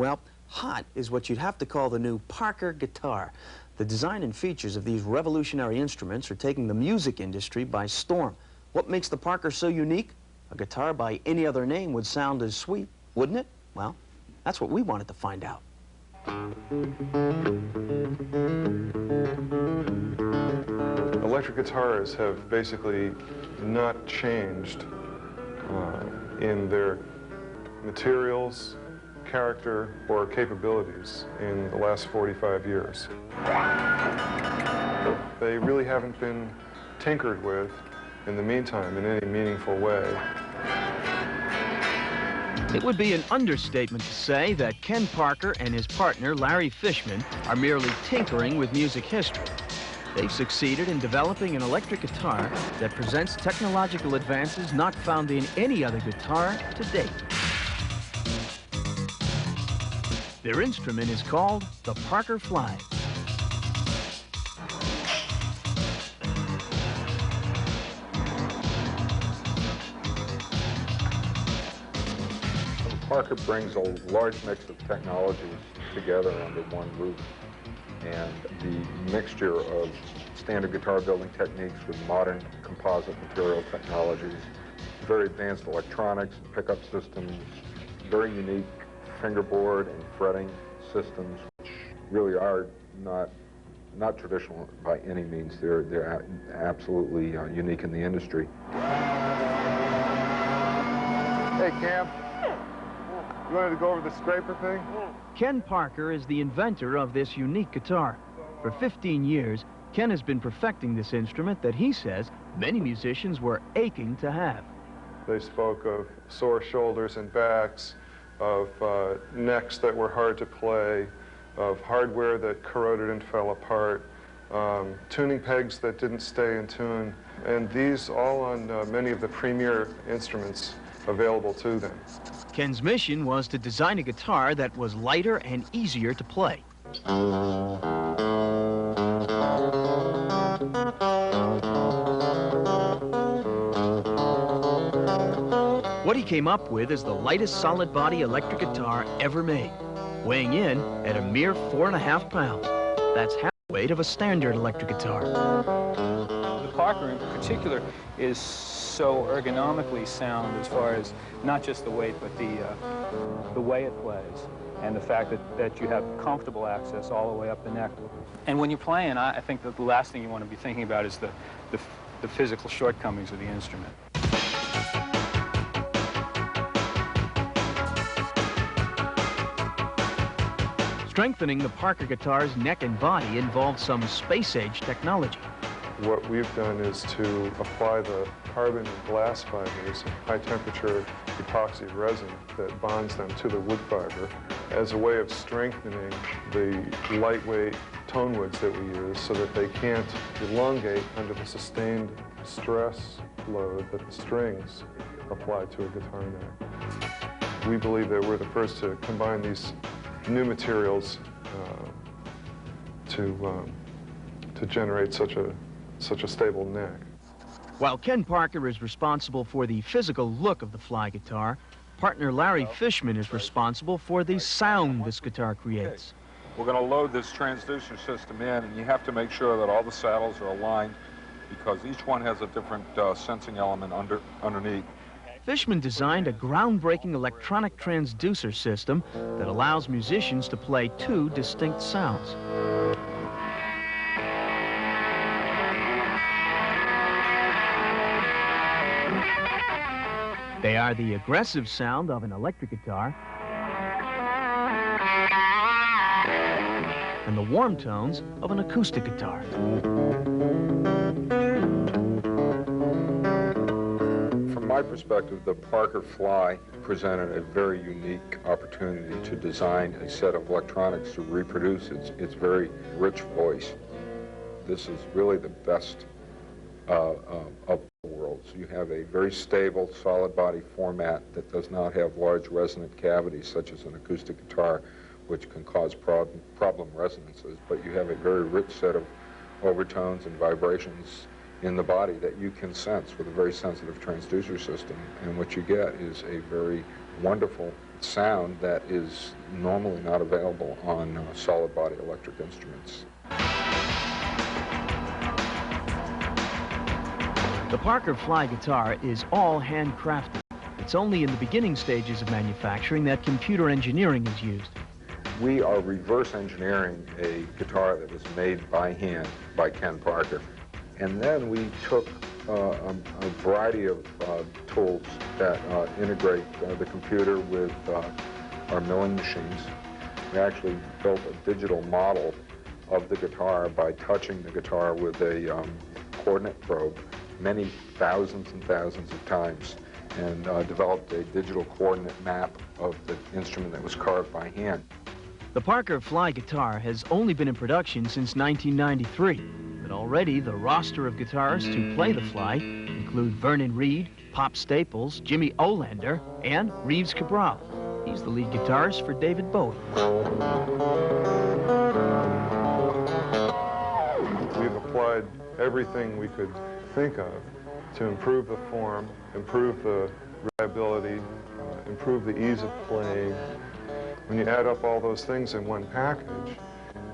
Well, hot is what you'd have to call the new Parker guitar. The design and features of these revolutionary instruments are taking the music industry by storm. What makes the Parker so unique? A guitar by any other name would sound as sweet, wouldn't it? Well, that's what we wanted to find out. Electric guitars have basically not changed in their materials, character, or capabilities in the last 45 years. They really haven't been tinkered with in the meantime in any meaningful way. It would be an understatement to say that Ken Parker and his partner, Larry Fishman, are merely tinkering with music history. They've succeeded in developing an electric guitar that presents technological advances not found in any other guitar to date. Their instrument is called the Parker Fly. Parker brings a large mix of technologies together under one roof, and the mixture of standard guitar building techniques with modern composite material technologies, very advanced electronics and pickup systems, very unique fingerboard and fretting systems, which really are not traditional by any means. They're absolutely unique in the industry. Hey, Cam. You wanted to go over the scraper thing? Ken Parker is the inventor of this unique guitar. For 15 years, Ken has been perfecting this instrument that he says many musicians were aching to have. They spoke of sore shoulders and backs, of necks that were hard to play, of hardware that corroded and fell apart, tuning pegs that didn't stay in tune, and these all on many of the premier instruments available to them. Ken's mission was to design a guitar that was lighter and easier to play. What he came up with is the lightest solid body electric guitar ever made, weighing in at a mere 4.5 pounds. That's half the weight of a standard electric guitar. The Parker in particular is so ergonomically sound as far as not just the weight, but the way it plays, and the fact that you have comfortable access all the way up the neck. And when you're playing, I think that the last thing you want to be thinking about is the physical shortcomings of the instrument. Strengthening the Parker guitar's neck and body involved some space-age technology. What we've done is to apply the carbon and glass fibers, high-temperature epoxy resin that bonds them to the wood fiber as a way of strengthening the lightweight tone woods that we use so that they can't elongate under the sustained stress load that the strings apply to a guitar neck. We believe that we're the first to combine these new materials to generate such a stable neck. While Ken Parker is responsible for the physical look of the Fly guitar, partner Larry Fishman is responsible for the sound this guitar creates. We're going to load this transducer system in, and you have to make sure that all the saddles are aligned because each one has a different sensing element underneath. Fishman designed a groundbreaking electronic transducer system that allows musicians to play 2 distinct sounds. They are the aggressive sound of an electric guitar and the warm tones of an acoustic guitar. From my perspective, the Parker Fly presented a very unique opportunity to design a set of electronics to reproduce its very rich voice. This is really the best of the world. So you have a very stable, solid body format that does not have large resonant cavities, such as an acoustic guitar, which can cause problem resonances, but you have a very rich set of overtones and vibrations in the body that you can sense with a very sensitive transducer system. And what you get is a very wonderful sound that is normally not available on solid body electric instruments. The Parker Fly guitar is all handcrafted. It's only in the beginning stages of manufacturing that computer engineering is used. We are reverse engineering a guitar that was made by hand by Ken Parker. And then we took a variety of tools that integrate the computer with our milling machines. We actually built a digital model of the guitar by touching the guitar with a coordinate probe many thousands and thousands of times, and developed a digital coordinate map of the instrument that was carved by hand. The Parker Fly guitar has only been in production since 1993, but already the roster of guitarists who play the Fly include Vernon Reid, Pop Staples, Jimmy Olander, and Reeves Cabral. He's the lead guitarist for David Bowie. We've applied everything we could think of to improve the form, improve the reliability, improve the ease of playing. When you add up all those things in one package,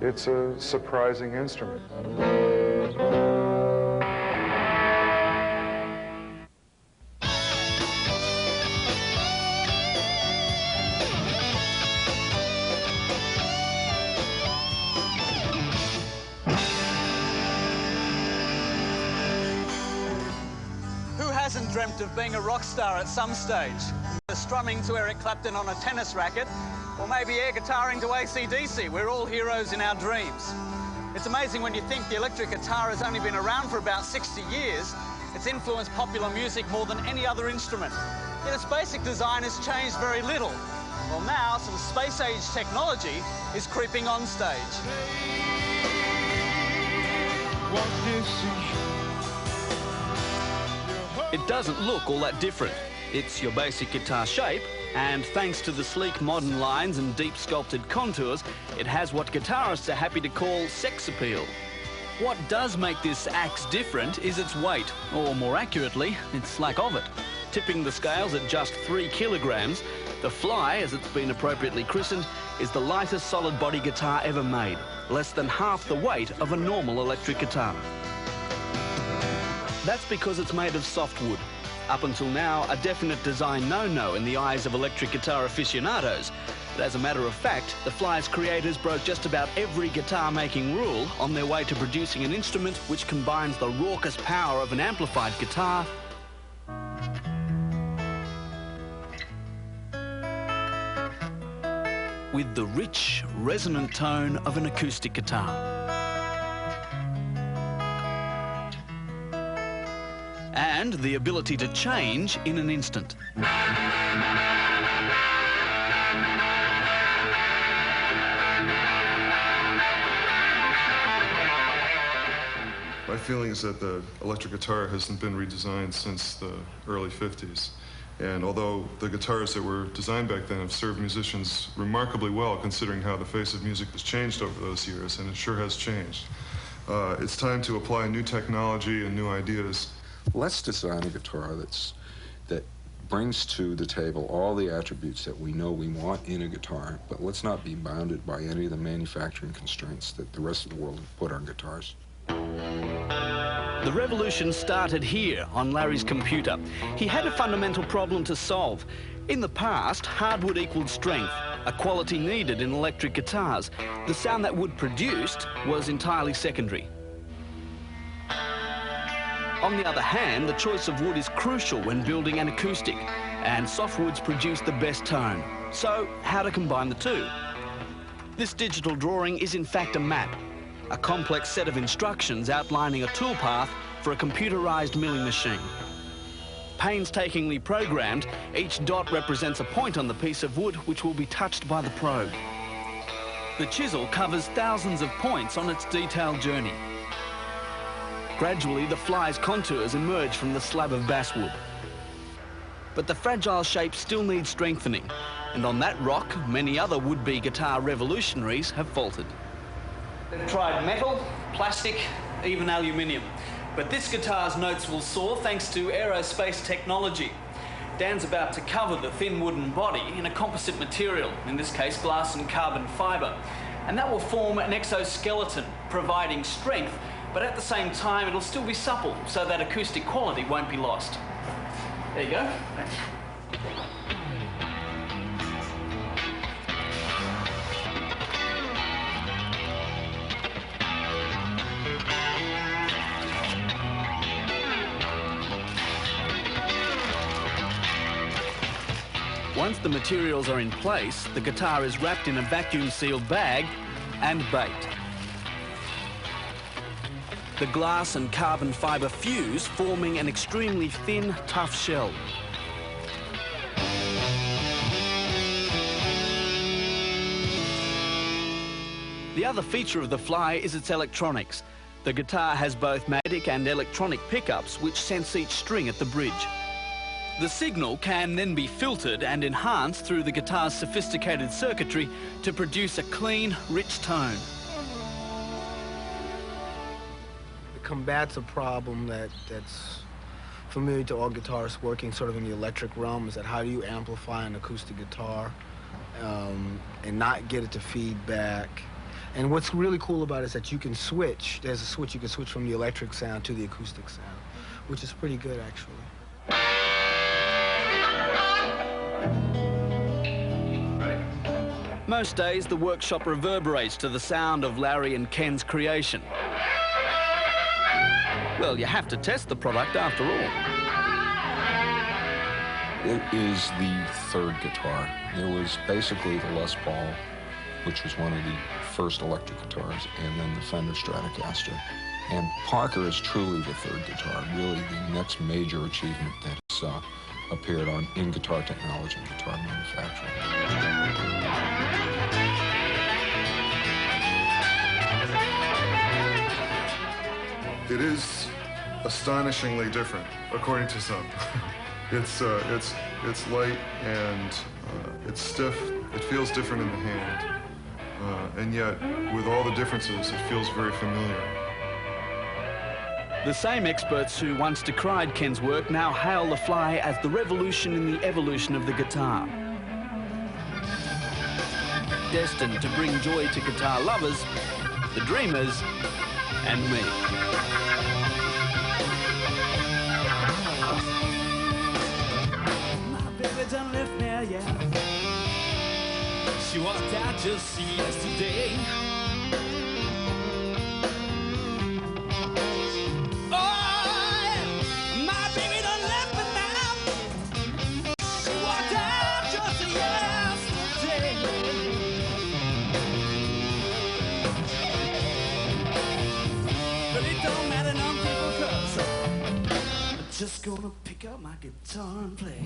it's a surprising instrument. Who hasn't dreamt of being a rock star at some stage? Strumming to Eric Clapton on a tennis racket, or maybe air guitaring to AC/DC. We're all heroes in our dreams. It's amazing when you think the electric guitar has only been around for about 60 years. It's influenced popular music more than any other instrument. Yet its basic design has changed very little. Well, now some space-age technology is creeping on stage. It doesn't look all that different. It's your basic guitar shape, and thanks to the sleek modern lines and deep sculpted contours, it has what guitarists are happy to call sex appeal. What does make this axe different is its weight, or more accurately, its lack of it. Tipping the scales at just 3 kilograms, the Fly, as it's been appropriately christened, is the lightest solid body guitar ever made, less than half the weight of a normal electric guitar. That's because it's made of softwood. Up until now, a definite design no-no in the eyes of electric guitar aficionados. But as a matter of fact, the Fly's creators broke just about every guitar-making rule on their way to producing an instrument which combines the raucous power of an amplified guitar with the rich, resonant tone of an acoustic guitar. And the ability to change in an instant. My feeling is that the electric guitar hasn't been redesigned since the early 50s. And although the guitars that were designed back then have served musicians remarkably well, considering how the face of music has changed over those years, and it sure has changed, it's time to apply new technology and new ideas. Let's design a guitar that brings to the table all the attributes that we know we want in a guitar, but let's not be bounded by any of the manufacturing constraints that the rest of the world have put on guitars. The revolution started here on Larry's computer. He had a fundamental problem to solve. In the past, hardwood equaled strength, a quality needed in electric guitars. The sound that wood produced was entirely secondary. On the other hand, the choice of wood is crucial when building an acoustic, and softwoods produce the best tone. So, how to combine the two? This digital drawing is in fact a map, a complex set of instructions outlining a toolpath for a computerized milling machine. Painstakingly programmed, each dot represents a point on the piece of wood which will be touched by the probe. The chisel covers thousands of points on its detailed journey. Gradually, the Fly's contours emerge from the slab of basswood. But the fragile shape still needs strengthening, and on that rock, many other would-be guitar revolutionaries have faltered. They've tried metal, plastic, even aluminium. But this guitar's notes will soar thanks to aerospace technology. Dan's about to cover the thin wooden body in a composite material, in this case glass and carbon fibre. And that will form an exoskeleton, providing strength, but at the same time it'll still be supple, so that acoustic quality won't be lost. There you go. Once the materials are in place, the guitar is wrapped in a vacuum-sealed bag and baked. The glass and carbon fibre fuse, forming an extremely thin, tough shell. The other feature of the Fly is its electronics. The guitar has both magnetic and electronic pickups which sense each string at the bridge. The signal can then be filtered and enhanced through the guitar's sophisticated circuitry to produce a clean, rich tone. It combats a problem that's familiar to all guitarists working sort of in the electric realm, is that how do you amplify an acoustic guitar and not get it to feed back. And what's really cool about it is that you can switch. There's a switch, you can switch from the electric sound to the acoustic sound, which is pretty good actually. Most days, the workshop reverberates to the sound of Larry and Ken's creation. Well, you have to test the product after all. It is the third guitar. There was basically the Les Paul, which was one of the first electric guitars, and then the Fender Stratocaster. And Parker is truly the third guitar, really the next major achievement that's appeared in guitar technology and guitar manufacturing. It is astonishingly different, according to some. It's light and it's stiff. It feels different in the hand, and yet with all the differences, it feels very familiar. The same experts who once decried Ken's work now hail the Fly as the revolution in the evolution of the guitar. Destined to bring joy to guitar lovers, the dreamers, and me. My baby done left me, yeah. She walked out just yesterday. Just gonna pick up my guitar and play.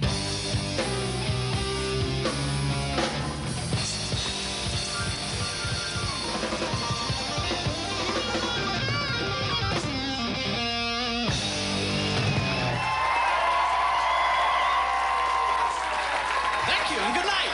Thank you and good night.